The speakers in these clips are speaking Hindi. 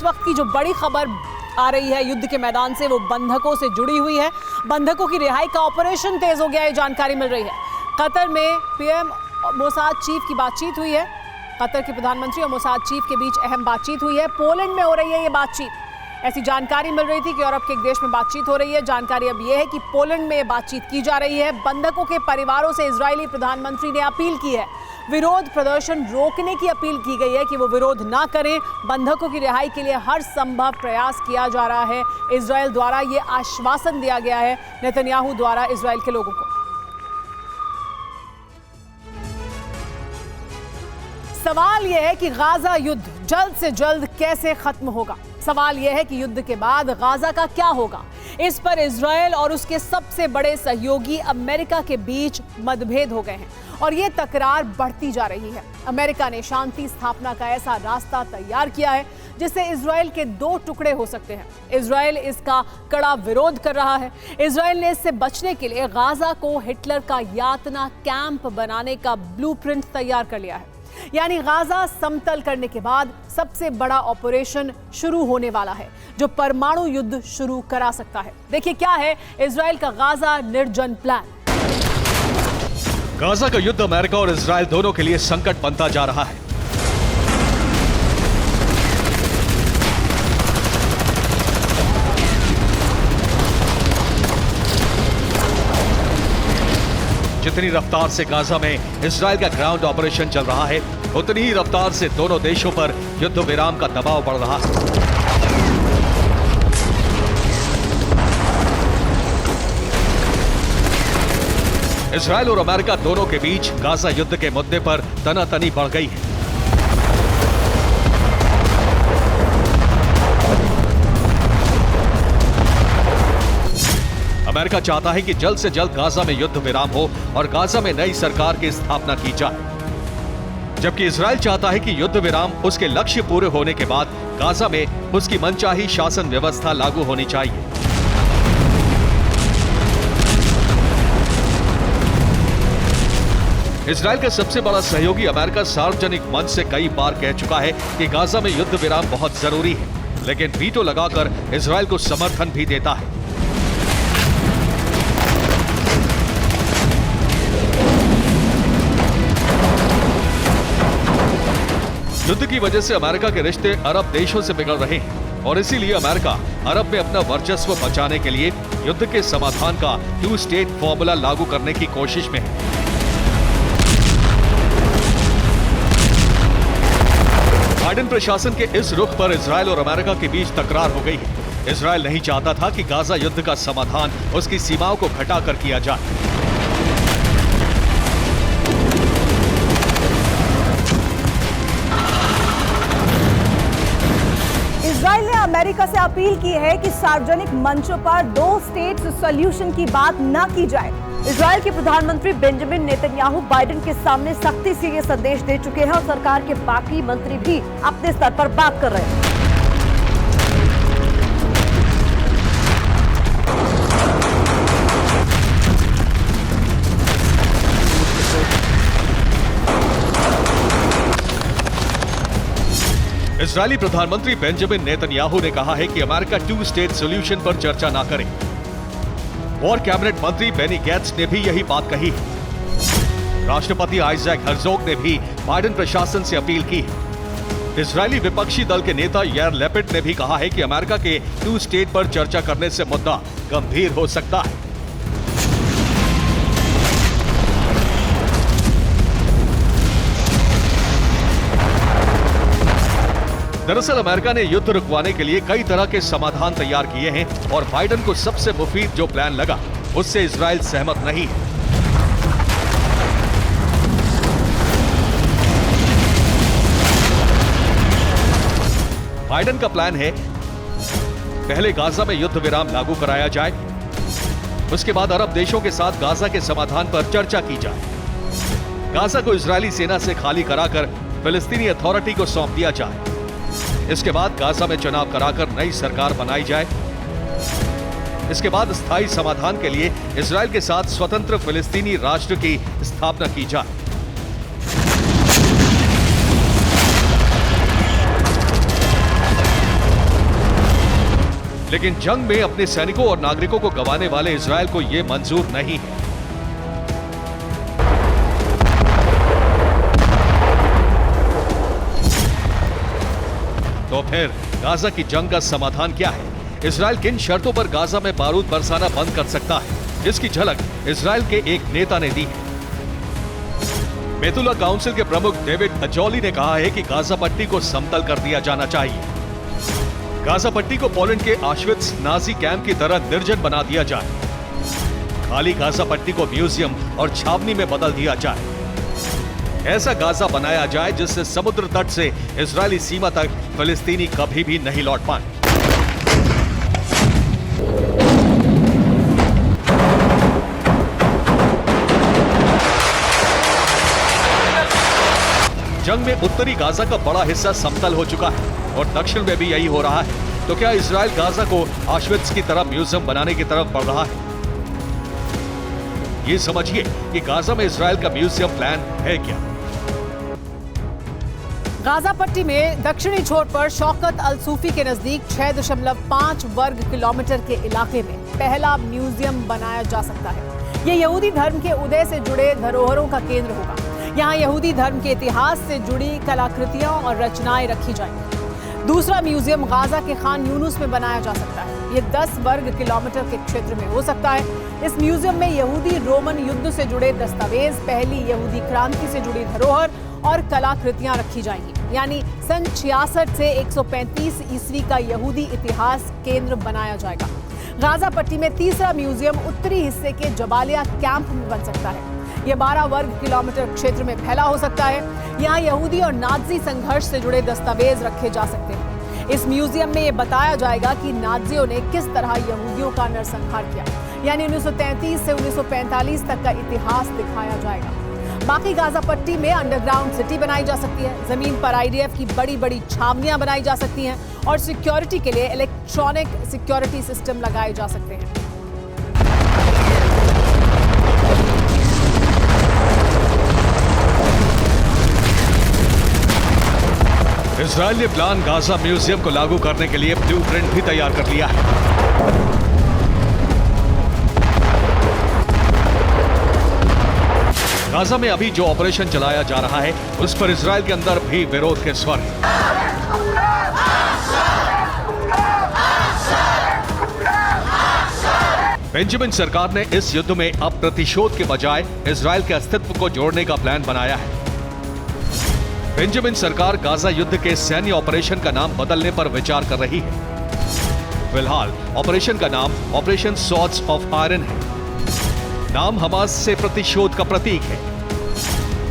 इस वक्त की जो बड़ी खबर आ रही है युद्ध के मैदान से वो बंधकों से जुड़ी हुई है। बंधकों की रिहाई का ऑपरेशन तेज हो गया है, जानकारी मिल रही है। कतर में पीएम मोसाद चीफ की बातचीत हुई है। कतर के प्रधानमंत्री और मोसाद चीफ के बीच अहम बातचीत हुई है। पोलैंड में हो रही है ये बातचीत। ऐसी जानकारी मिल रही थी कि यूरोप के एक देश में बातचीत हो रही है। जानकारी अब यह है कि पोलैंड में बातचीत की जा रही है। बंधकों के परिवारों से इजरायली प्रधानमंत्री ने अपील की है, विरोध प्रदर्शन रोकने की अपील की गई है कि वो विरोध ना करें। बंधकों की रिहाई के लिए हर संभव प्रयास किया जा रहा है। इजरायल द्वारा ये आश्वासन दिया गया है नेतन्याहू द्वारा इजरायल के लोगों को। सवाल यह है कि गाजा युद्ध जल्द से जल्द कैसे खत्म होगा। सवाल यह है कि युद्ध के बाद गाजा का क्या होगा। इस पर इजरायल और उसके सबसे बड़े सहयोगी अमेरिका के बीच मतभेद हो गए हैं और ये तकरार बढ़ती जा रही है। अमेरिका ने शांति स्थापना का ऐसा रास्ता तैयार किया है जिससे इजरायल के दो टुकड़े हो सकते हैं। इजरायल इसका कड़ा विरोध कर रहा है। इजरायल ने इससे बचने के लिए गाजा को हिटलर का यातना कैंप बनाने का ब्लूप्रिंट तैयार कर लिया है। यानी गाजा समतल करने के बाद सबसे बड़ा ऑपरेशन शुरू होने वाला है जो परमाणु युद्ध शुरू करा सकता है। देखिए क्या है इजरायल का गाजा निर्जन प्लान। गाजा का युद्ध अमेरिका और इजरायल दोनों के लिए संकट बनता जा रहा है। जितनी रफ्तार से गाजा में इजरायल का ग्राउंड ऑपरेशन चल रहा है, उतनी ही रफ्तार से दोनों देशों पर युद्ध विराम का दबाव बढ़ रहा है। इजरायल और अमेरिका दोनों के बीच गाजा युद्ध के मुद्दे पर तनातनी बढ़ गई है। अमेरिका चाहता है कि जल्द से जल्द गाजा में युद्ध विराम हो और गाजा में नई सरकार की स्थापना की जाए, जबकि इजरायल चाहता है कि युद्ध विराम उसके लक्ष्य पूरे होने के बाद गाजा में उसकी मनचाही शासन व्यवस्था लागू होनी चाहिए। इजरायल का सबसे बड़ा सहयोगी अमेरिका सार्वजनिक मंच से कई बार कह चुका है कि गाजा में युद्ध विराम बहुत जरूरी है, लेकिन वीटो लगाकर इजरायल को समर्थन भी देता है। युद्ध की वजह से अमेरिका के रिश्ते अरब देशों से बिगड़ रहे हैं और इसीलिए अमेरिका अरब में अपना वर्चस्व बचाने के लिए युद्ध के समाधान का 2 स्टेट फॉर्मूला लागू करने की कोशिश में है। बाइडेन प्रशासन के इस रुख पर इजरायल और अमेरिका के बीच तकरार हो गई है। इजरायल नहीं चाहता था कि गाजा युद्ध का समाधान उसकी सीमाओं को घटाकर किया जाए। इजरायल ने अमेरिका से अपील की है कि सार्वजनिक मंचों पर 2 स्टेट सॉल्यूशन की बात न की जाए। इजरायल के प्रधानमंत्री बेंजामिन नेतन्याहू बाइडेन के सामने सख्ती से ये संदेश दे चुके हैं और सरकार के बाकी मंत्री भी अपने स्तर पर बात कर रहे हैं। इजरायली प्रधानमंत्री बेंजामिन नेतन्याहू ने कहा है कि अमेरिका 2 स्टेट सॉल्यूशन पर चर्चा ना करे। वॉर कैबिनेट मंत्री बेनी गैट्स ने भी यही बात कही है। राष्ट्रपति आइजैक हर्जोग ने भी बाइडेन प्रशासन से अपील की है। इजरायली विपक्षी दल के नेता यार लेपिड ने भी कहा है कि अमेरिका के 2 स्टेट पर चर्चा करने से मुद्दा गंभीर हो सकता है। दरअसल अमेरिका ने युद्ध रुकवाने के लिए कई तरह के समाधान तैयार किए हैं और बाइडेन को सबसे मुफीद जो प्लान लगा उससे इजरायल सहमत नहीं है। बाइडेन का प्लान है पहले गाजा में युद्ध विराम लागू कराया जाए, उसके बाद अरब देशों के साथ गाजा के समाधान पर चर्चा की जाए। गाजा को इजरायली सेना से खाली कराकर फिलिस्तीनी अथॉरिटी को सौंप दिया जाए। इसके बाद गाजा में चुनाव कराकर नई सरकार बनाई जाए। इसके बाद स्थायी समाधान के लिए इजरायल के साथ स्वतंत्र फिलिस्तीनी राष्ट्र की स्थापना की जाए। लेकिन जंग में अपने सैनिकों और नागरिकों को गंवाने वाले इजरायल को यह मंजूर नहीं है। तो फिर गाजा की जंग का समाधान क्या है? इजरायल किन शर्तों पर गाजा में बारूद बरसाना बंद कर सकता है? इसकी झलक इजरायल के एक नेता ने दी है। बेतुल्ला काउंसिल के प्रमुख डेविड अजौली ने कहा है कि गाजा पट्टी को समतल कर दिया जाना चाहिए। गाजा पट्टी को पोलैंड के ऑश्विट्ज नाजी कैंप की तरह निर्जन बना दिया जाए। खाली गाजा पट्टी को म्यूजियम और छावनी में बदल दिया जाए। ऐसा गाजा बनाया जाए जिससे समुद्र तट से इजरायली सीमा तक फिलिस्तीनी कभी भी नहीं लौट पाए। जंग में उत्तरी गाजा का बड़ा हिस्सा समतल हो चुका है और दक्षिण में भी यही हो रहा है। तो क्या इजरायल गाजा को ऑश्विट्ज की तरह म्यूजियम बनाने की तरफ बढ़ रहा है? ये समझिए कि गाजा में इजरायल का म्यूजियम प्लान है क्या। गाजा पट्टी में दक्षिणी छोर पर शौकत अल सूफी के नजदीक 6.5 वर्ग किलोमीटर के इलाके में पहला म्यूजियम बनाया जा सकता है। यह यहूदी धर्म के उदय से जुड़े धरोहरों का केंद्र होगा। यहाँ यहूदी धर्म के इतिहास से जुड़ी कलाकृतियां और रचनाएं रखी जाएंगी। दूसरा म्यूजियम गाजा के खान यूनुस में बनाया जा सकता है। ये 10 वर्ग किलोमीटर के क्षेत्र में हो सकता है। इस म्यूजियम में यहूदी रोमन युद्ध से जुड़े दस्तावेज, पहली यहूदी क्रांति से जुड़ी धरोहर और कलाकृतियां रखी जाएंगी। यानी सन 66 से 135 ईस्वी का यहूदी इतिहास केंद्र बनाया जाएगा। गाजा पट्टी में तीसरा म्यूजियम उत्तरी हिस्से के जबालिया कैंप में बन सकता है। यह 12 वर्ग किलोमीटर क्षेत्र में फैला हो सकता है। यहाँ यहूदी और नाजी संघर्ष से जुड़े दस्तावेज रखे जा सकते हैं। इस म्यूजियम में यह बताया जाएगा कि नाजियों ने किस तरह यहूदियों का नरसंहार किया। यानी 1933 से 1945 तक का इतिहास दिखाया जाएगा। बाकी गाजा पट्टी में अंडरग्राउंड सिटी बनाई जा सकती है। जमीन पर आईडीएफ की बड़ी बड़ी छावनियां बनाई जा सकती हैं और सिक्योरिटी के लिए इलेक्ट्रॉनिक सिक्योरिटी सिस्टम लगाए जा सकते हैं। इजरायल ने प्लान गाजा म्यूजियम को लागू करने के लिए ब्लूप्रिंट भी तैयार कर लिया है। गाजा में अभी जो ऑपरेशन चलाया जा रहा है उस पर इजरायल के अंदर भी विरोध के स्वर हैं। बेंजामिन सरकार ने इस युद्ध में अब प्रतिशोध के बजाय इजरायल के अस्तित्व को जोड़ने का प्लान बनाया है। बेंजामिन सरकार गाजा युद्ध के सैन्य ऑपरेशन का नाम बदलने पर विचार कर रही है। फिलहाल ऑपरेशन का नाम ऑपरेशन स्वॉर्ड्स ऑफ आयरन है। नाम हमास से प्रतिशोध का प्रतीक है,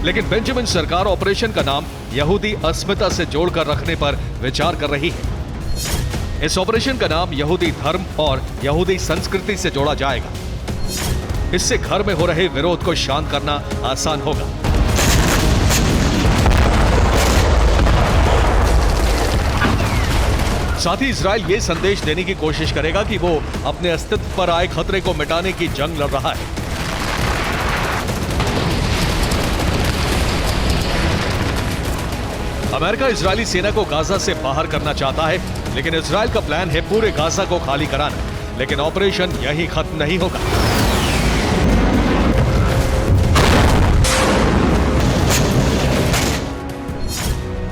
लेकिन बेंजामिन सरकार ऑपरेशन का नाम यहूदी अस्मिता से जोड़कर रखने पर विचार कर रही है। इस ऑपरेशन का नाम यहूदी धर्म और यहूदी संस्कृति से जोड़ा जाएगा। इससे घर में हो रहे विरोध को शांत करना आसान होगा। साथ ही इजरायल ये संदेश देने की कोशिश करेगा कि वो अपने अस्तित्व पर आए खतरे को मिटाने की जंग लड़ रहा है। अमेरिका इजरायली सेना को गाजा से बाहर करना चाहता है, लेकिन इजरायल का प्लान है पूरे गाजा को खाली कराना। लेकिन ऑपरेशन यहीं खत्म नहीं होगा।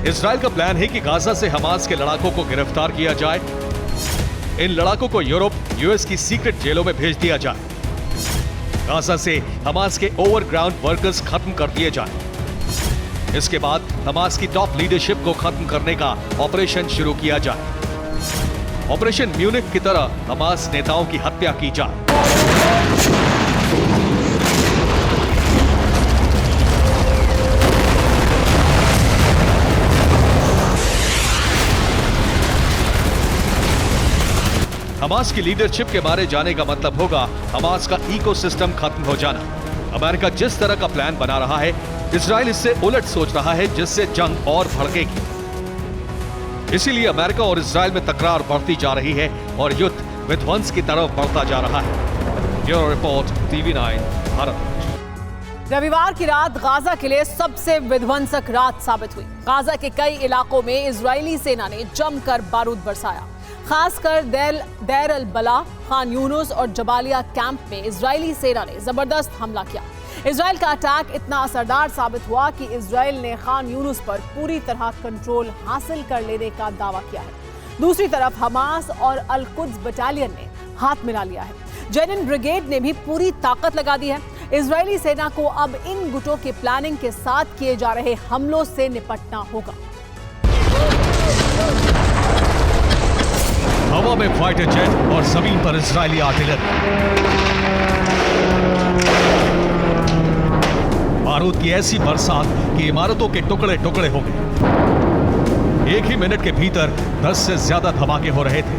इजरायल का प्लान है कि गाजा से हमास के लड़ाकों को गिरफ्तार किया जाए। इन लड़ाकों को यूरोप, यूएस की सीक्रेट जेलों में भेज दिया जाए। गाजा से हमास के ओवरग्राउंड वर्कर्स खत्म कर दिए जाए। इसके बाद हमास की टॉप लीडरशिप को खत्म करने का ऑपरेशन शुरू किया जाए। ऑपरेशन म्यूनिख की तरह हमास नेताओं की हत्या की जाए। हमास की लीडरशिप के मारे जाने का मतलब होगा हमास का इकोसिस्टम खत्म हो जाना। अमेरिका जिस तरह का प्लान बना रहा है, इजरायल इससे उलट सोच रहा है, जिससे जंग और भड़केगी। इसीलिए अमेरिका और इजरायल में तकरार बढ़ती जा रही है और युद्ध विध्वंस की तरफ बढ़ता जा रहा है। Bureau report, TV9 Bharat. रविवार की रात गाजा के लिए सबसे विध्वंसक रात साबित हुई। गाजा के कई इलाकों में इजरायली सेना ने जमकर बारूद बरसाया। खासकर देर अल बला, खान यूनुस और जबालिया कैंप में इजरायली सेना ने जबरदस्त हमला किया। इजरायल का अटैक इतना असरदार साबित हुआ कि इजरायल ने खान यूनुस पर पूरी तरह कंट्रोल हासिल कर लेने का दावा किया है। दूसरी तरफ हमास और अल कुद्स बटालियन ने हाथ मिला लिया है। जेनिन ब्रिगेड ने भी पूरी ताकत लगा दी है। इजरायली सेना को अब इन गुटों के प्लानिंग के साथ किए जा रहे हमलों से निपटना होगा। हवा में फाइटर जेट और जमीन पर इजरायली आर्टिलरी। बारूद की ऐसी बरसात कि इमारतों के टुकड़े टुकड़े हो गए। एक ही मिनट के भीतर 10 से ज्यादा धमाके हो रहे थे।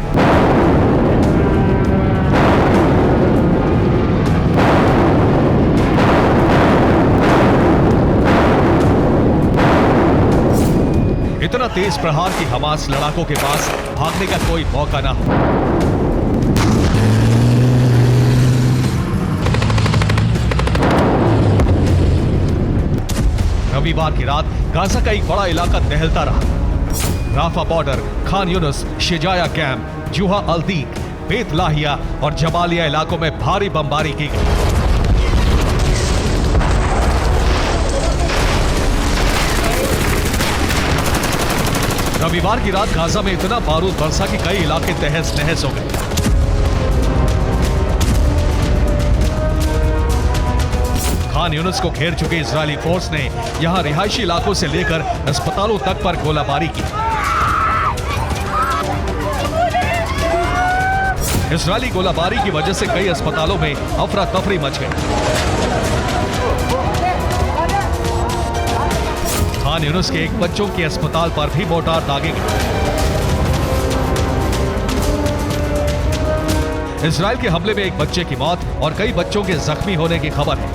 इतना तेज प्रहार कि हमास लड़ाकों के पास भागने का कोई मौका ना हो। रविवार की रात गाजा का एक बड़ा इलाका दहलता रहा। Rafah border, Khan Younis, Shujaiya camp, Juhr al-Dik, Beit Lahia और जबालिया इलाकों में भारी बमबारी की गई। रविवार की रात गाजा में इतना बारूद बरसा कि कई इलाके तहस नहस हो गए। खान यूनुस को घेर चुके इजरायली फोर्स ने यहां रिहायशी इलाकों से लेकर अस्पतालों तक पर गोलाबारी की। इजरायली गोलाबारी की वजह से कई अस्पतालों में अफरा तफरी मच गई। खान यूनुस के एक बच्चों के अस्पताल पर भी मोर्टार दागे गए। इजरायल के हमले में एक बच्चे की मौत और कई बच्चों के जख्मी होने की खबर है।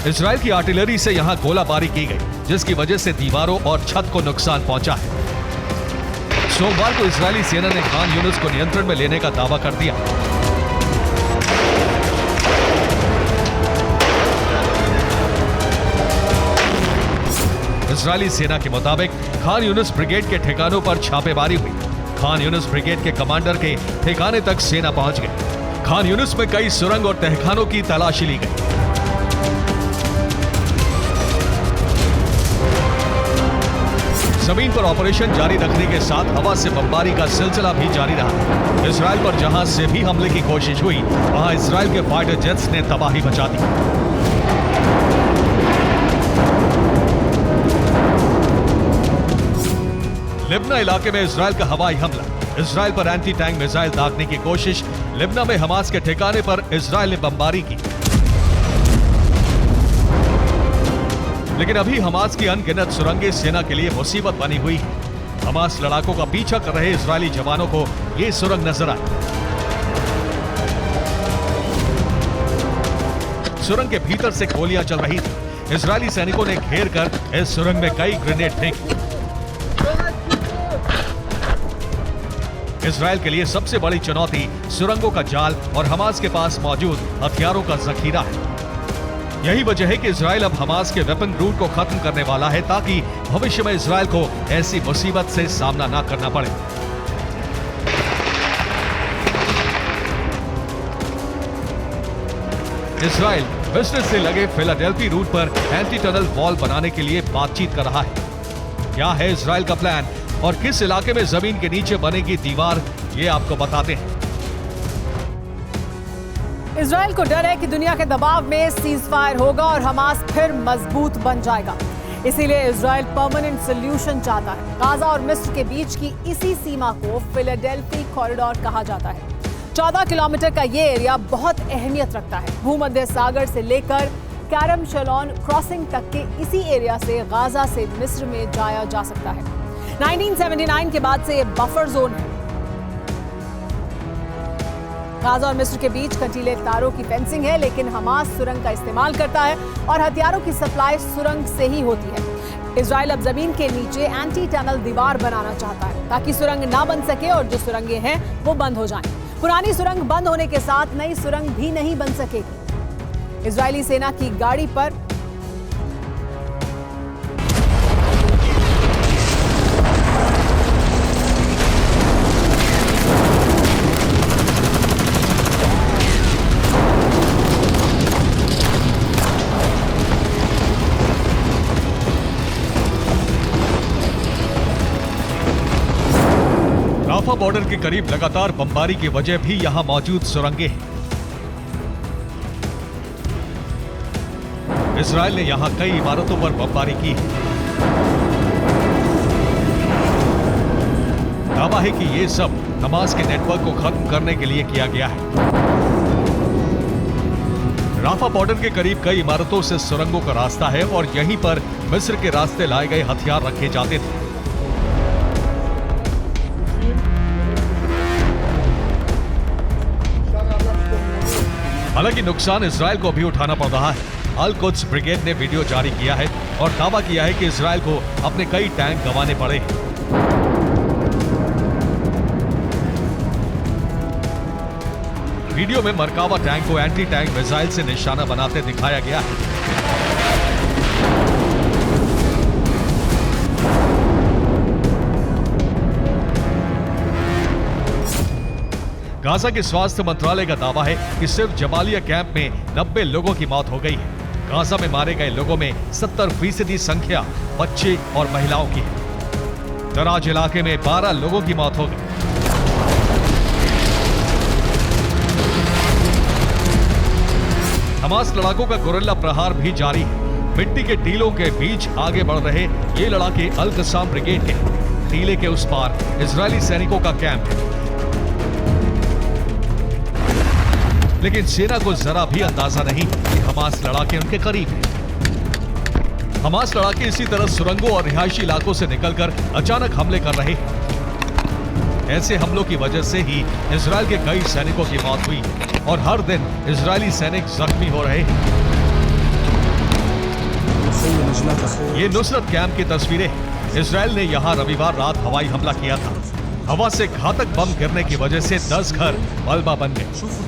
इजरायल की आर्टिलरी से यहां गोलाबारी की गई, जिसकी वजह से दीवारों और छत को नुकसान पहुंचा है। सोमवार को इजरायली सेना ने खान यूनुस को नियंत्रण में लेने का दावा कर दिया। इजरायली सेना के मुताबिक खान यूनुस ब्रिगेड के ठिकानों पर छापेमारी हुई। खान यूनुस ब्रिगेड के कमांडर के ठिकाने तक सेना पहुंच गई। खान यूनुस में कई सुरंग और तहखानों की तलाशी ली गई। जमीन पर ऑपरेशन जारी रखने के साथ हवा से बमबारी का सिलसिला भी जारी रहा। इजरायल पर जहां से भी हमले की कोशिश हुई, वहां इजरायल के फाइटर जेट्स ने तबाही मचा दी। लिब्ना इलाके में इजरायल का हवाई हमला। इजरायल पर एंटी टैंक मिसाइल दागने की कोशिश। लिब्ना में हमास के ठिकाने पर इजरायल ने बमबारी की। लेकिन अभी हमास की अनगिनत सुरंगें सेना के लिए मुसीबत बनी हुई है। हमास लड़ाकों का पीछा कर रहे इजरायली जवानों को ये सुरंग नजर आई। सुरंग के भीतर से गोलियां चल रही थी। इजरायली सैनिकों ने घेर कर इस सुरंग में कई ग्रेनेड फेंके। इजरायल के लिए सबसे बड़ी चुनौती सुरंगों का जाल और हमास के पास मौजूद हथियारों का जखीरा है। यही वजह है कि इजरायल अब हमास के वेपन रूट को खत्म करने वाला है, ताकि भविष्य में इजरायल को ऐसी मुसीबत से सामना ना करना पड़े। इजरायल मिस्र से लगे फिलाडेल्फी रूट पर एंटी टनल वॉल बनाने के लिए बातचीत कर रहा है। क्या है इजरायल का प्लान और किस इलाके में जमीन के नीचे बनेगी दीवार, ये आपको बताते हैं। इजरायल को डर है कि दुनिया के दबाव में सीज फायर होगा और हमास फिर मजबूत बन जाएगा। इसीलिए इजरायल परमानेंट सोल्यूशन चाहता है। गाजा और मिस्र के बीच की इसी सीमा को फिलाडेल्फी कॉरिडोर कहा जाता है। 14 किलोमीटर का ये एरिया बहुत अहमियत रखता है। भूमध्य सागर से लेकर कैरम शलोन क्रॉसिंग तक के इसी एरिया से गाजा से मिस्र में जाया जा सकता है। 1979 के बाद से ये बफर जोन है। गाजा और मिस्र के बीच कंटीले तारों की फेंसिंग है, लेकिन हमास सुरंग का इस्तेमाल करता है और हथियारों की सप्लाई सुरंग से ही होती है। इजरायल अब जमीन के नीचे एंटी टनल दीवार बनाना चाहता है, ताकि सुरंग ना बन सके और जो सुरंगें हैं वो बंद हो जाएं। पुरानी सुरंग बंद होने के साथ नई सुरंग भी नहीं बन सकेगी। इजरायली सेना की गाड़ी पर राफा बॉर्डर के करीब लगातार बमबारी की वजह भी यहां मौजूद सुरंगें हैं। इजराइल ने यहां कई इमारतों पर बमबारी की है। दावा है कि ये सब हमास के नेटवर्क को खत्म करने के लिए किया गया है। राफा बॉर्डर के करीब कई इमारतों से सुरंगों का रास्ता है और यहीं पर मिस्र के रास्ते लाए गए हथियार रखे जाते थे। हालांकि नुकसान इजराइल को भी उठाना पड़ रहा है। अल कुद्स ब्रिगेड ने वीडियो जारी किया है और दावा किया है कि इजराइल को अपने कई टैंक गंवाने पड़े हैं। वीडियो में मरकावा टैंक को एंटी टैंक मिसाइल से निशाना बनाते दिखाया गया है। गाजा के स्वास्थ्य मंत्रालय का दावा है कि सिर्फ जबालिया कैंप में 90 लोगों की मौत हो गई है। गाजा में मारे गए लोगों में 70% संख्या बच्चे और महिलाओं की है। दराज इलाके में 12 लोगों की मौत हो गई। हमास लड़ाकों का गुरिल्ला प्रहार भी जारी है। मिट्टी के टीलों के बीच आगे बढ़ रहे ये लड़ाके अल कसाम ब्रिगेड के। टीले के उस पार इजरायली सैनिकों का कैंप है, लेकिन सेना को जरा भी अंदाजा नहीं कि हमास लड़ाके उनके करीब हैं। हमास लड़ाके इसी तरह सुरंगों और रिहायशी इलाकों से निकलकर अचानक हमले कर रहे हैं। ऐसे हमलों की वजह से ही इजरायल के कई सैनिकों की मौत हुई और हर दिन इजरायली सैनिक जख्मी हो रहे हैं। ये नुसरत कैंप की तस्वीरें हैं। इजरायल ने यहाँ रविवार रात हवाई हमला किया था। हवा से घातक बम गिरने की वजह से 10 घर मलबा बन गए।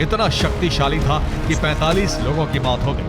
इतना शक्तिशाली था कि 45 लोगों की मौत हो गई।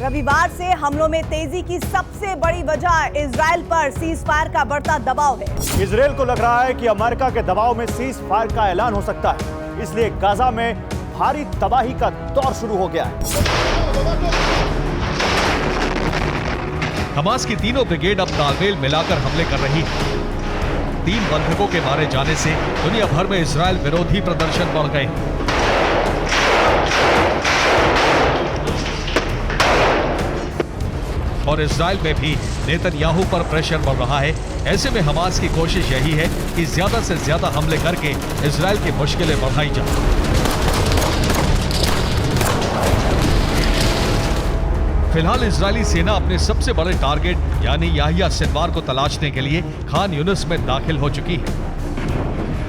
रविवार से हमलों में तेजी की सबसे बड़ी वजह इजराइल पर सीज फायर का बढ़ता दबाव है। इजराइल को लग रहा है कि अमेरिका के दबाव में सीज फायर का ऐलान हो सकता है, इसलिए गाजा में भारी तबाही का दौर शुरू हो गया है। हमास की तीनों ब्रिगेड अब तालमेल मिलाकर हमले कर रही है। 3 बंधकों के मारे जाने से दुनिया भर में इजराइल विरोधी प्रदर्शन बढ़ गए। और इजराइल में भी नेतन्याहू पर प्रेशर बढ़ रहा है। ऐसे में हमास की कोशिश यही है कि ज्यादा से ज्यादा हमले करके इजराइल की मुश्किलें बढ़ाई जाए। फिलहाल इजरायली सेना अपने सबसे बड़े टारगेट यानी याहिया सिनवार को तलाशने के लिए खान यूनिस में दाखिल हो चुकी है।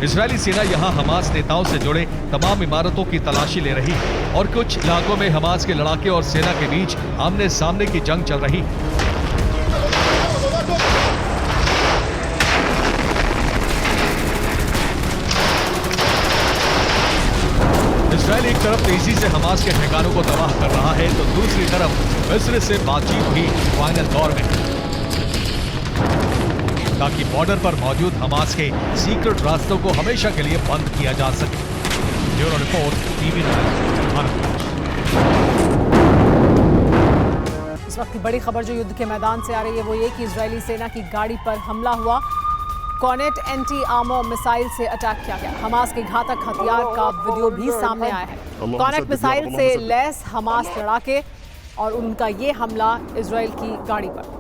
इजरायली सेना यहां हमास नेताओं से जुड़े तमाम इमारतों की तलाशी ले रही है और कुछ इलाकों में हमास के लड़ाके और सेना के बीच आमने सामने की जंग चल रही है। इजरायल एक तरफ तेजी से हमास के ठिकानों को तबाह कर रहा है तो दूसरी तरफ मिस्र से बातचीत भी फाइनल दौर में है, ताकि बॉर्डर पर मौजूद हमास के सीक्रेट रास्तों को हमेशा के लिए बंद किया जा सके। Bureau report, TV 9 Bharat. इस वक्त की बड़ी खबर जो युद्ध के मैदान से आ रही है वो ये कि इजरायली सेना की गाड़ी पर हमला हुआ। कॉनेट एंटी आर्मर मिसाइल से अटैक किया गया। हमास के घातक हथियार का वीडियो भी सामने आया है। कॉनेट मिसाइल से लैस हमास लड़ाके और उनका ये हमला इजरायल की गाड़ी पर।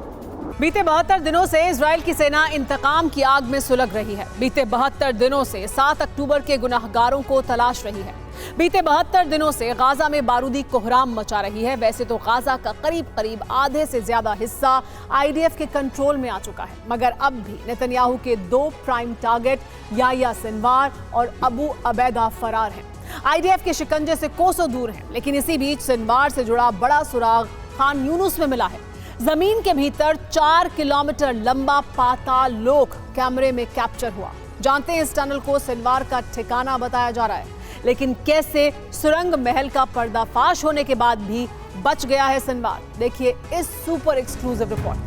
बीते 72 दिनों से इजरायल की सेना इंतकाम की आग में सुलग रही है। बीते 72 दिनों से 7 अक्टूबर के गुनाहगारों को तलाश रही है। बीते 72 दिनों से गाजा में बारूदी कोहराम मचा रही है। वैसे तो गाजा का करीब आधे से ज्यादा हिस्सा आईडीएफ के कंट्रोल में आ चुका है, मगर अब भी नेतन्याहू के 2 प्राइम टारगेट याहिया सिनवार और अबू अबैदा फरार हैं। आईडीएफ के शिकंजे से कोसों दूर हैं, लेकिन इसी बीच सिनवार से जुड़ा बड़ा सुराग खान यूनुस में मिला है। जमीन के भीतर 4 किलोमीटर लंबा पाताल लोक कैमरे में कैप्चर हुआ। जानते हैं इस टनल को सिनवार का ठिकाना बताया जा रहा है, लेकिन कैसे सुरंग महल का पर्दाफाश होने के बाद भी बच गया है सिनवार। देखिए इस सुपर एक्सक्लूसिव रिपोर्ट।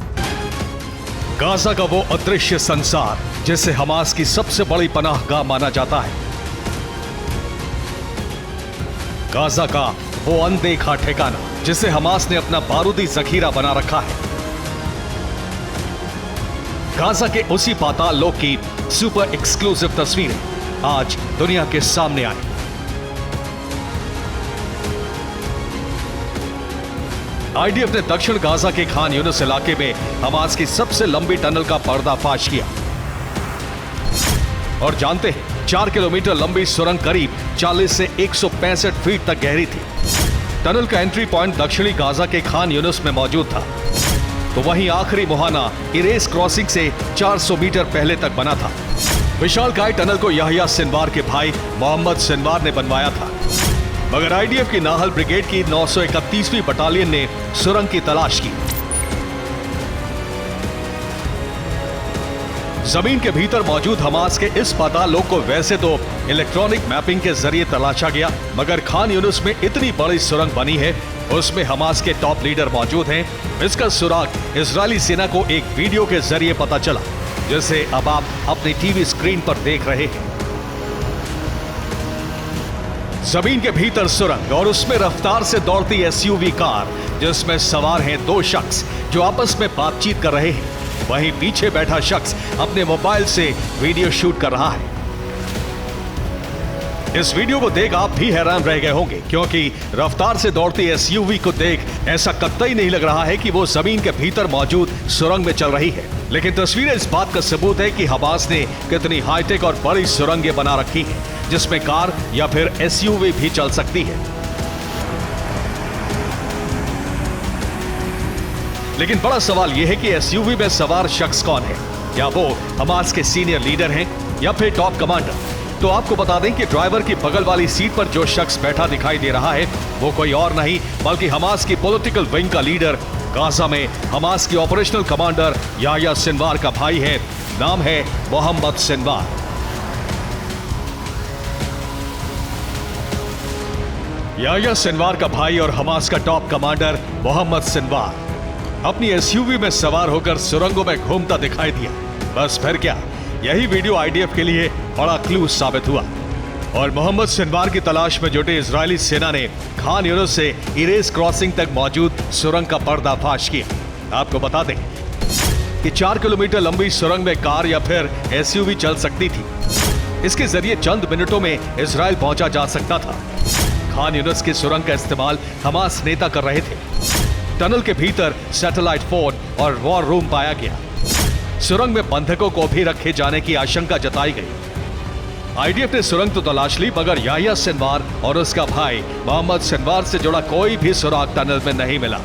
गाजा का वो अदृश्य संसार जिसे हमास की सबसे बड़ी पनाहगाह माना जाता है, गाजा का वो अनदेखा ठिकाना जिसे हमास ने अपना बारूदी जखीरा बना रखा है, गाजा के उसी पाताल लोक की सुपर एक्सक्लूसिव तस्वीरें आज दुनिया के सामने आई। आईडीएफ ने दक्षिण गाजा के खान यूनिस इलाके में हमास की सबसे लंबी टनल का पर्दाफाश किया और जानते हैं 4 किलोमीटर लंबी सुरंग करीब 40 से 165 फीट तक गहरी थी। टनल का एंट्री पॉइंट दक्षिणी गाजा के खान यूनिस में मौजूद था, तो वहीं आखिरी मुहाना इरेस क्रॉसिंग से 400 मीटर पहले तक बना था। विशालकाय टनल को याहिया सिनवार के भाई मोहम्मद सिनवार ने बनवाया था, मगर आईडीएफ की नाहल ब्रिगेड की 931वीं बटालियन ने सुरंग की तलाश की। जमीन के भीतर मौजूद हमास के इस पाताल लोक को वैसे तो इलेक्ट्रॉनिक मैपिंग के जरिए तलाशा गया, मगर खान यूनिस में इतनी बड़ी सुरंग बनी है, उसमें हमास के टॉप लीडर मौजूद हैं। इसका सुराग इजरायली सेना को एक वीडियो के जरिए पता चला, जिसे अब आप अपनी टीवी स्क्रीन पर देख रहे हैं। जमीन के भीतर सुरंग और उसमें रफ्तार से दौड़ती एसयूवी कार जिसमें सवार हैं 2 शख्स जो आपस में बातचीत कर रहे हैं। वहीं पीछे बैठा शख्स अपने मोबाइल से वीडियो शूट कर रहा है। इस वीडियो को देख आप भी हैरान रह गए होंगे, क्योंकि रफ्तार से दौड़ती एसयूवी को देख ऐसा कतई नहीं लग रहा है कि वो जमीन के भीतर मौजूद सुरंग में चल रही है। लेकिन तस्वीरें इस बात का सबूत है कि हमास ने कितनी हाईटेक और बड़ी सुरंगें बना रखी हैं, जिसमें कार या फिर एसयूवी भी चल सकती है। लेकिन बड़ा सवाल यह है कि एसयूवी में सवार शख्स कौन है? क्या वो हमास के सीनियर लीडर हैं या फिर टॉप कमांडर? तो आपको बता दें कि ड्राइवर की बगल वाली सीट पर जो शख्स बैठा दिखाई दे रहा है वो कोई और नहीं बल्कि हमास की पॉलिटिकल विंग का लीडर, गाजा में हमास की ऑपरेशनल कमांडर याहिया सिनवार का भाई है। नाम है मोहम्मद सिनवार। याहिया सिनवार का भाई और हमास का टॉप कमांडर मोहम्मद सिनवार अपनी एसयूवी में सवार होकर सुरंगों में घूमता दिखाई दिया। बस फिर क्या, यही वीडियो आईडीएफ के लिए बड़ा क्लू साबित हुआ और मोहम्मद सिनवार की तलाश में जुटे इजरायली सेना ने खान यूनिस से इरेस क्रॉसिंग तक मौजूद सुरंग का पर्दाफाश किया। आपको बता दें कि 4 किलोमीटर लंबी सुरंग में कार या फिर एसयूवी चल सकती थी। इसके जरिए चंद मिनटों में इजरायल पहुंचा जा सकता था। खान यूनिस की सुरंग का इस्तेमाल हमास नेता कर रहे थे। टनल के भीतर सैटेलाइट फोन और वॉर रूम पाया गया। सुरंग में बंधकों को भी रखे जाने की आशंका जताई गई। आईडीएफ ने सुरंग तो तलाश ली, मगर याहिया सिनवार और उसका भाई मोहम्मद सिनवार से जुड़ा कोई भी सुराग टनल में नहीं मिला।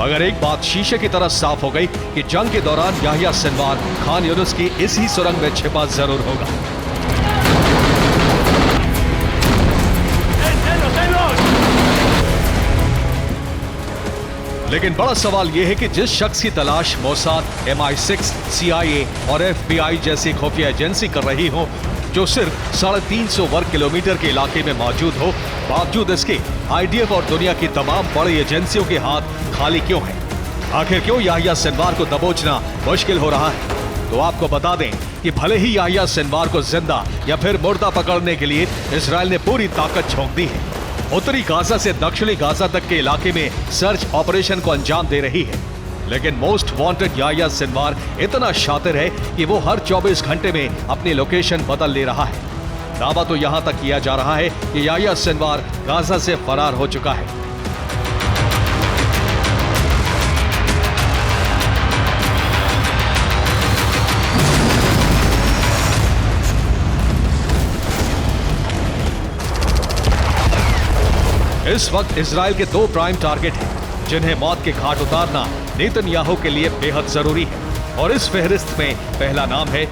मगर एक बात शीशे की तरह साफ हो गई कि जंग के दौरान याहिया सिनवार खान यूनिस की इसी सुरंग में छिपा जरूर होगा। लेकिन बड़ा सवाल यह है कि जिस शख्स की तलाश मोसाद, MI6, CIA और FBI जैसी खुफिया एजेंसी कर रही हो, जो सिर्फ 350 वर्ग किलोमीटर के इलाके में मौजूद हो, बावजूद इसके आईडीएफ और दुनिया की तमाम बड़ी एजेंसियों के हाथ खाली क्यों हैं? आखिर क्यों याहिया सिनवार को दबोचना मुश्किल हो रहा है? तो आपको बता दें कि भले ही याहिया सिनवार को जिंदा या फिर मुर्दा पकड़ने के लिए इजरायल ने पूरी ताकत झोंक दी है। उत्तरी गाजा से दक्षिणी गाजा तक के इलाके में सर्च ऑपरेशन को अंजाम दे रही है। लेकिन मोस्ट वांटेड याहिया सिनवार इतना शातिर है कि वो हर 24 घंटे में अपनी लोकेशन बदल ले रहा है। दावा तो यहां तक किया जा रहा है कि याहिया सिनवार गाजा से फरार हो चुका है। इस वक्त इजरायल के 2 प्राइम टारगेट हैं, जिन्हें मौत के घाट उतारना नेतन्याहू के लिए बेहद जरूरी है। और इस फहरिस्त में पहला नाम है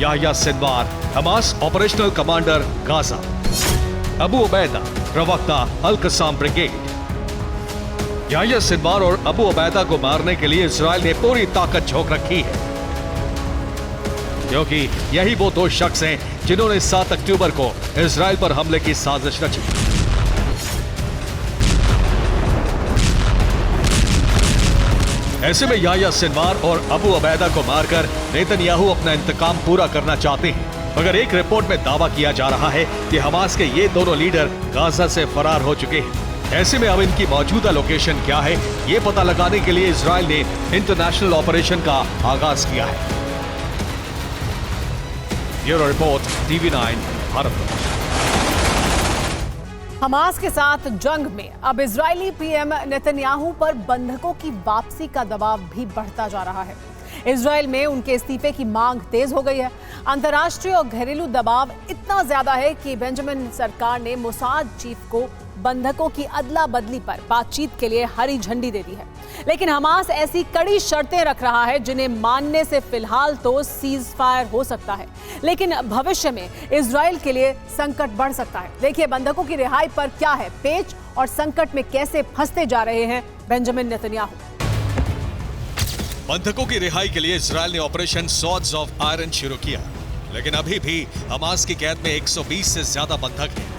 Yahya Sinwar, Hamas operational commander Gaza, Abu Ubaida प्रवक्ता al Qassam Brigade. Yahya Sinwar और अबू उबैदा को मारने के लिए इजरायल ने पूरी ताकत झोंक रखी है, क्योंकि यही वो 2 शख्स हैं जिन्होंने 7 अक्टूबर को इजरायल पर हमले की साजिश रची। ऐसे में याह्या सिनवार और अबू अबैदा को मारकर नेतन्याहू अपना इंतकाम पूरा करना चाहते हैं। मगर एक रिपोर्ट में दावा किया जा रहा है कि हमास के ये दोनों लीडर गाजा से फरार हो चुके हैं। ऐसे में अब इनकी मौजूदा लोकेशन क्या है, ये पता लगाने के लिए इजराइल ने इंटरनेशनल ऑपरेशन का आगाज किया है। Bureau report, TV9 Bharat. Hamas के साथ जंग में अब इजरायली पीएम नेतन्याहू पर बंधकों की वापसी का दबाव भी बढ़ता जा रहा है। इजरायल में उनके इस्तीफे की मांग तेज हो गई है। अंतर्राष्ट्रीय और घरेलू दबाव इतना ज्यादा है कि बेंजामिन सरकार ने मोसाद चीफ को बंधकों की अदला बदली पर बातचीत के लिए हरी झंडी दे दी है। लेकिन हमास ऐसी कड़ी शर्तें रख रहा है जिन्हें मानने से फिलहाल तो सीज फायर हो सकता है, लेकिन भविष्य में इजरायल के लिए संकट बढ़ सकता है। देखिए बंधकों की रिहाई पर क्या है पेच और संकट में कैसे फंसते जा रहे हैं बेंजामिन नेतन्याहू। बंधकों की रिहाई के लिए इजरायल ने ऑपरेशन स्वॉर्ड्स ऑफ आयरन शुरू किया, लेकिन अभी भी हमास की कैद में 120 से ज्यादा बंधक हैं।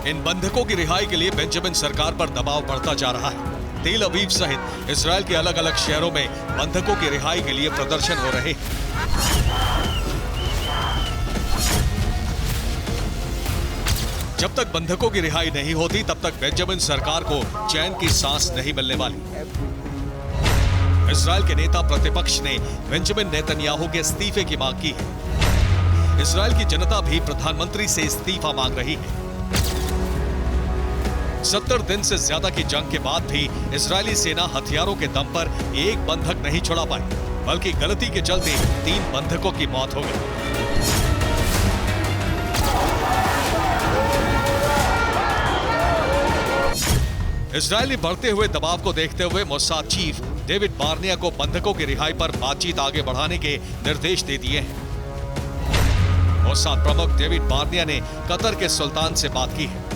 इन बंधकों की रिहाई के लिए बेंजामिन सरकार पर दबाव बढ़ता जा रहा है। तेल अवीव सहित इजरायल के अलग अलग शहरों में बंधकों की रिहाई के लिए प्रदर्शन हो रहे हैं। जब तक बंधकों की रिहाई नहीं होती तब तक बेंजामिन सरकार को चैन की सांस नहीं मिलने वाली। इजरायल के नेता प्रतिपक्ष ने बेंजामिन नेतन्याहू के इस्तीफे की मांग की है। इजरायल की जनता भी प्रधानमंत्री से इस्तीफा मांग रही है। 70 दिन से ज्यादा की जंग के बाद भी इजरायली सेना हथियारों के दम पर एक बंधक नहीं छुड़ा पाई, बल्कि गलती के चलते 3 बंधकों की मौत हो गई। इजरायली बढ़ते हुए दबाव को देखते हुए मोसाद चीफ डेविड बार्निया को बंधकों की रिहाई पर बातचीत आगे बढ़ाने के निर्देश दे दिए हैं। मोसाद प्रमुख डेविड बार्निया ने कतर के सुल्तान से बात की है।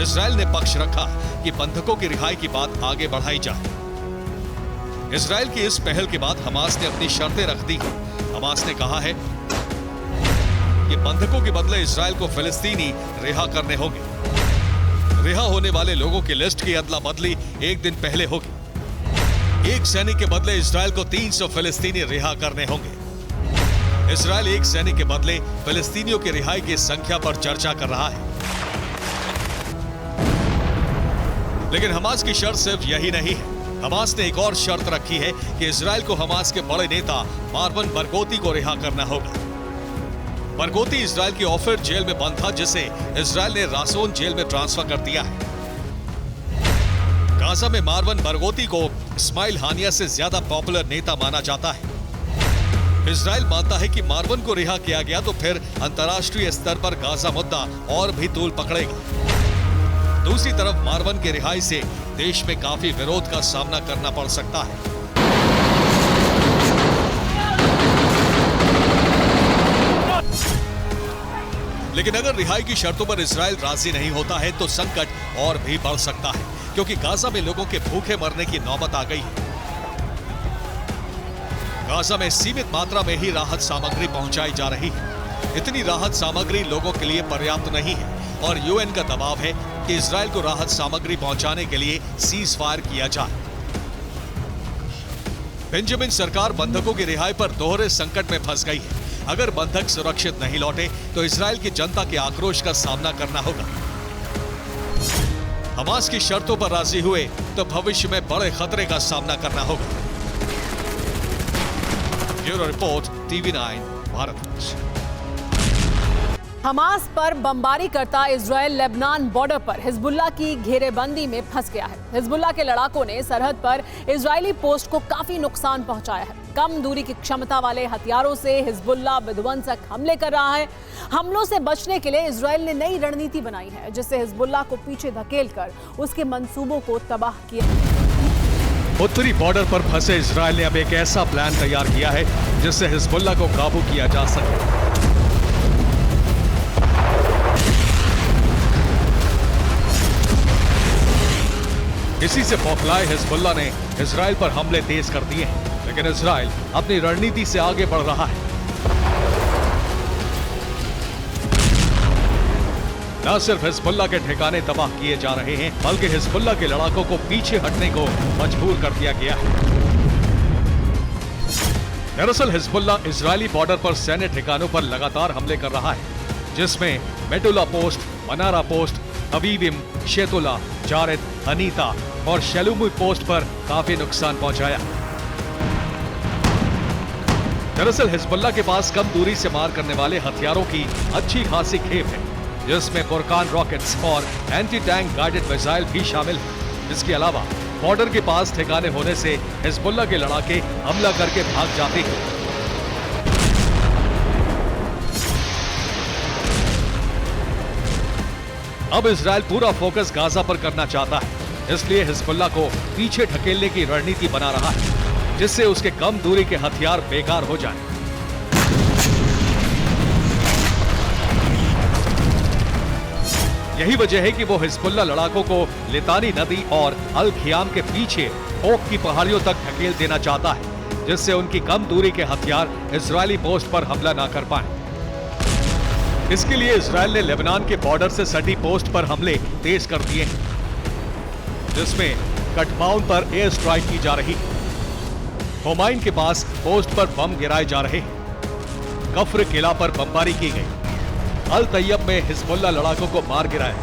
इजरायल ने पक्ष रखा कि बंधकों की रिहाई की बात आगे बढ़ाई जाए। इजरायल की इस पहल के बाद हमास ने अपनी शर्तें रख दी। हमास ने कहा है कि बंधकों के बदले इजरायल को फिलिस्तीनी रिहा करने होंगे। रिहा होने वाले लोगों की लिस्ट की अदला बदली एक दिन पहले होगी। एक सैनिक के बदले इजरायल को 300 फिलिस्तीनी रिहा करने होंगे। इजरायल एक सैनिक के बदले फिलिस्तीनियों की रिहाई की संख्या पर चर्चा कर रहा है। लेकिन हमास की शर्त सिर्फ यही नहीं है। हमास ने एक और शर्त रखी है कि इजरायल को हमास के बड़े नेता मारवन बरगोती को रिहा करना होगा। बरगोती इजरायल की ऑफिर जेल में बंद था, जिसे इजरायल ने रासोन जेल में ट्रांसफर कर दिया है। गाजा में मारवन बरगोती को इस्माइल हानिया से ज्यादा पॉपुलर नेता माना जाता है। इजरायल मानता है कि मारवन को रिहा किया गया तो फिर अंतर्राष्ट्रीय स्तर पर गाजा मुद्दा और भी तूल पकड़ेगा। दूसरी तरफ मारवन की रिहाई से देश में काफी विरोध का सामना करना पड़ सकता है। लेकिन अगर रिहाई की शर्तों पर इजरायल राजी नहीं होता है तो संकट और भी बढ़ सकता है, क्योंकि गाजा में लोगों के भूखे मरने की नौबत आ गई है। गाजा में सीमित मात्रा में ही राहत सामग्री पहुंचाई जा रही है। इतनी राहत सामग्री लोगों के लिए पर्याप्त नहीं है और यूएन का दबाव है कि इजरायल को राहत सामग्री पहुंचाने के लिए सीज फायर किया जाए। बेंजामिन सरकार बंधकों की रिहाई पर दोहरे संकट में फंस गई है। अगर बंधक सुरक्षित नहीं लौटे तो इजरायल की जनता के आक्रोश का सामना करना होगा। हमास की शर्तों पर राजी हुए तो भविष्य में बड़े खतरे का सामना करना होगा। Bureau report, TV9 Bharat. Hamas पर बमबारी करता इजरायल लेबनान बॉर्डर पर हिजबुल्ला की घेरेबंदी में फंस गया है। हिजबुल्ला के लड़ाकों ने सरहद पर इजरायली पोस्ट को काफी नुकसान पहुंचाया है। कम दूरी की क्षमता वाले हथियारों से हिजबुल्ला विध्वंसक हमले कर रहा है। हमलों से बचने के लिए इजरायल ने नई रणनीति बनाई है, जिससे हिजबुल्ला को पीछे धकेलकर उसके मंसूबों को तबाह किया। उत्तरी बॉर्डर पर फंसे इजरायल ने अब एक ऐसा प्लान तैयार किया है जिससे हिजबुल्ला को काबू किया जा सके। इसी से बौखलाए हिजबुल्लाह ने इजराइल पर हमले तेज कर दिए हैं, लेकिन इजराइल अपनी रणनीति से आगे बढ़ रहा है। न सिर्फ हिजबुल्लाह के ठिकाने तबाह किए जा रहे हैं, बल्कि हिजबुल्लाह के लड़ाकों को पीछे हटने को मजबूर कर दिया गया है। दरअसल हिजबुल्लाह इजरायली बॉर्डर पर सैन्य ठिकानों पर लगातार हमले कर रहा है, जिसमें मेटुला पोस्ट, मनारा पोस्ट, अबीबिम, शेतुला, जारेद, अनीता और शेलुमुई पोस्ट पर काफी नुकसान पहुंचाया। दरअसल हिजबुल्लाह के पास कम दूरी से मार करने वाले हथियारों की अच्छी खासी खेप है, जिसमें बुरकान रॉकेट्स और एंटी टैंक गाइडेड मिसाइल भी शामिल है। इसके अलावा बॉर्डर के पास ठिकाने होने से हिजबुल्लाह के लड़ाके हमला करके भाग जाते हैं। अब इजराइल पूरा फोकस गाजा पर करना चाहता है, इसलिए हिजबुल्लाह को पीछे ढकेलने की रणनीति बना रहा है, जिससे उसके कम दूरी के हथियार बेकार हो जाएं। यही वजह है कि वो हिजबुल्लाह लड़ाकों को लितानी नदी और अल खियाम के पीछे ओक की पहाड़ियों तक ढकेल देना चाहता है, जिससे उनकी कम दूरी के हथियार इजरायली पोस्ट पर हमला ना कर पाए। इसके लिए इजरायल ने लेबनान के बॉर्डर से सटी पोस्ट पर हमले तेज कर दिए हैं, जिसमें कटमाउन पर एयर स्ट्राइक की जा रही है। होमाइन के पास पोस्ट पर बम गिराए जा रहे हैं। कफ्र किला पर बमबारी की गई। अल तैयब में हिजबुल्लाह लड़ाकों को मार गिराया।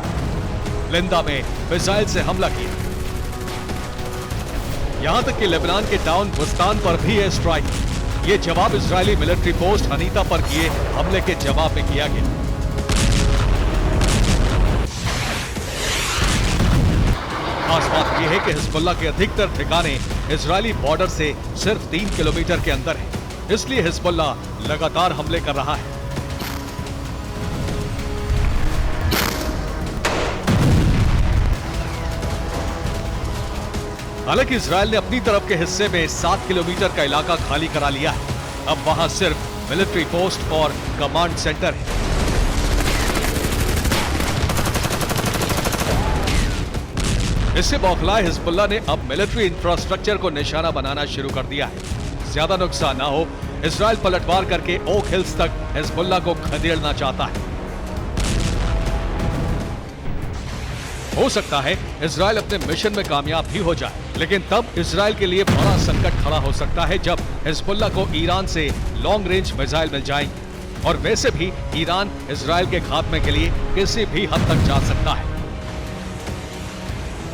लिंदा में मिसाइल से हमला किया। यहां तक कि लेबनान के टाउन बुस्तान पर भी एयर स्ट्राइक। ये जवाब इजरायली मिलिट्री पोस्ट हनीता पर किए हमले के जवाब में किया गया। खास बात यह है कि हिजबुल्लाह के अधिकतर ठिकाने इजरायली बॉर्डर से सिर्फ 3 किलोमीटर के अंदर है, इसलिए हिजबुल्लाह लगातार हमले कर रहा है। हालांकि इजरायल ने अपनी तरफ के हिस्से में 7 किलोमीटर का इलाका खाली करा लिया है। अब वहां सिर्फ मिलिट्री पोस्ट और कमांड सेंटर है। इससे बौखलाए हिजबुल्लाह ने अब मिलिट्री इंफ्रास्ट्रक्चर को निशाना बनाना शुरू कर दिया है। ज्यादा नुकसान ना हो, इजरायल पलटवार करके ओक हिल्स तक हिजबुल्लाह को खदेड़ना चाहता है। हो सकता है इजरायल अपने मिशन में कामयाब भी हो जाए, लेकिन तब इजरायल के लिए बड़ा संकट खड़ा हो सकता है जब हिजबुल्लाह को ईरान से लॉन्ग रेंज मिसाइल मिल जाएंगे। और वैसे भी ईरान इजरायल के खात्मे के लिए किसी भी हद तक जा सकता है।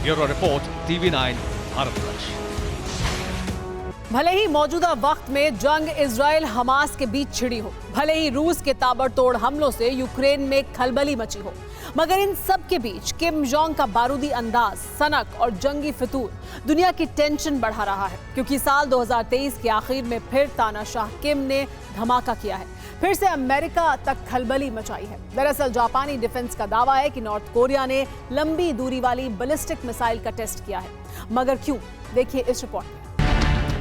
Bureau report, TV9 Bharatvarsh. भले ही मौजूदा वक्त में जंग इजराइल हमास के बीच छिड़ी हो, भले ही रूस के ताबड़तोड़ हमलों से यूक्रेन में खलबली मची हो, मगर इन सब के बीच किम जोंग का बारूदी अंदाज, सनक और जंगी फितूर दुनिया की टेंशन बढ़ा रहा है। क्योंकि साल 2023 के आखिर में फिर तानाशाह किम ने धमाका किया है, फिर से अमेरिका तक खलबली मचाई है। दरअसल जापानी डिफेंस का दावा है कि नॉर्थ कोरिया ने लंबी दूरी वाली बैलिस्टिक मिसाइल का टेस्ट किया है। मगर क्यों? देखिए इस रिपोर्ट में।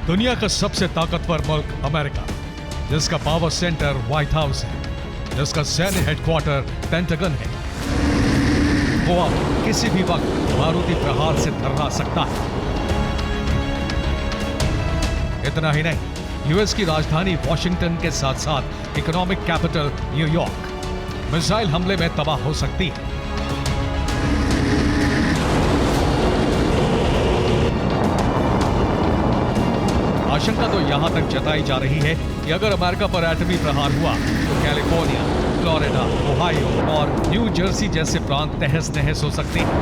दुनिया का सबसे ताकतवर मुल्क अमेरिका, जिसका पावर सेंटर व्हाइट हाउस है, जिसका सैन्य हेडक्वार्टर पेंटागन है, वो अब किसी भी वक्त बारूदी प्रहार से थर्रा सकता है। इतना ही नहीं, यूएस की राजधानी वॉशिंगटन के साथ साथ इकोनॉमिक कैपिटल न्यूयॉर्क मिसाइल हमले में तबाह हो सकती है। आशंका तो यहां तक जताई जा रही है कि अगर अमेरिका पर एटमी प्रहार हुआ तो कैलिफोर्निया, फ्लोरिडा, ओहायो और न्यू जर्सी जैसे प्रांत तहस नहस हो सकते हैं।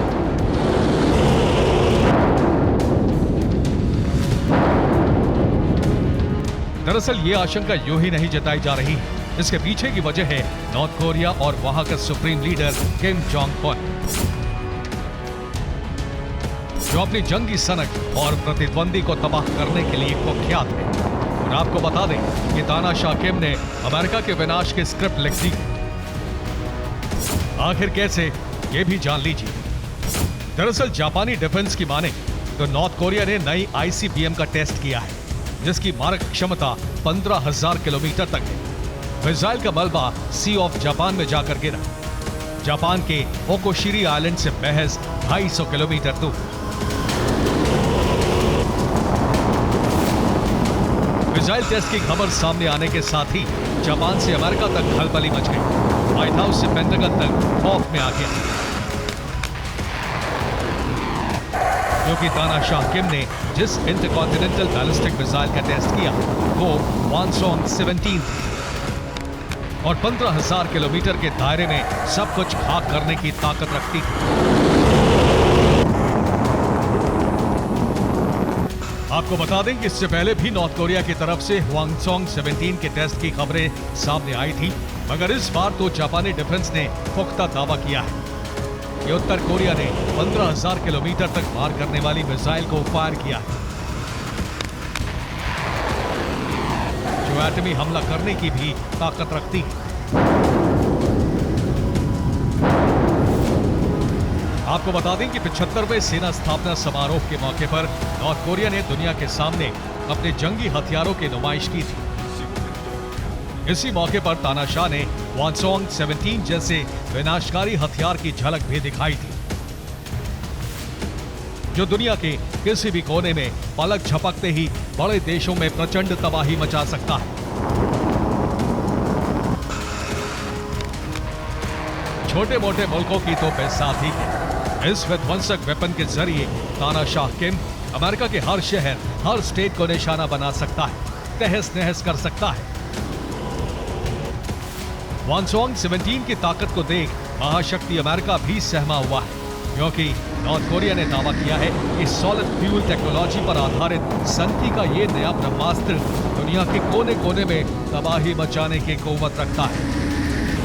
दरअसल ये आशंका यूं ही नहीं जताई जा रही है। इसके पीछे की वजह है नॉर्थ कोरिया और वहां का supreme leader Kim Jong Un, जो अपनी जंगी सनक और प्रतिद्वंदी को तबाह करने के लिए कुख्यात है। और आपको बता दें कि तानाशाह किम ने अमेरिका के विनाश की स्क्रिप्ट लिख दी। आखिर कैसे, ये भी जान लीजिए। दरअसल जापानी डिफेंस की माने तो नॉर्थ कोरिया ने नई ICBM का टेस्ट किया है, जिसकी मारक क्षमता 15,000 किलोमीटर तक है। मिसाइल का मलबा सी ऑफ जापान में जाकर गिरा, जापान के ओकोशिरी आइलैंड से महज 250 किलोमीटर दूर। मिसाइल टेस्ट की खबर सामने आने के साथ ही जापान से अमेरिका तक खलबली मच गई। व्हाइट हाउस से पेंटागन तक खौफ में आ गया, क्योंकि तानाशाह किम ने जिस इंटरकॉन्टिनेंटल बैलिस्टिक मिसाइल का टेस्ट किया वो वानसोंग 17 और 15,000 किलोमीटर के दायरे में सब कुछ खाक करने की ताकत रखती थी। आपको बता दें कि इससे पहले भी नॉर्थ कोरिया की तरफ से वानसोंग 17 के टेस्ट की खबरें सामने आई थी, मगर इस बार तो जापानी डिफेंस ने पुख्ता दावा किया है कि उत्तर कोरिया ने 15,000 किलोमीटर तक पार करने वाली मिसाइल को फायर किया है, जो एटमी हमला करने की भी ताकत रखती है। आपको बता दें कि 75वें सेना स्थापना समारोह के मौके पर नॉर्थ कोरिया ने दुनिया के सामने अपने जंगी हथियारों की नुमाइश की थी। इसी मौके पर तानाशाह ने वानसोंग 17 जैसे विनाशकारी हथियार की झलक भी दिखाई थी, जो दुनिया के किसी भी कोने में पलक झपकते ही बड़े देशों में प्रचंड तबाही मचा सकता है। छोटे मोटे मुल्कों की तो बेसाथी है। इस विध्वंसक वेपन के जरिए तानाशाह किम अमेरिका के हर शहर, हर स्टेट को निशाना बना सकता है, तहस नहस कर सकता है। वानसोंग 17 की ताकत को देख महाशक्ति अमेरिका भी सहमा हुआ है, क्योंकि नॉर्थ कोरिया ने दावा किया है कि सॉलिड फ्यूल टेक्नोलॉजी पर आधारित सनकी का ये नया ब्रह्मास्त्र दुनिया के कोने कोने में तबाही मचाने की कुव्वत रखता है।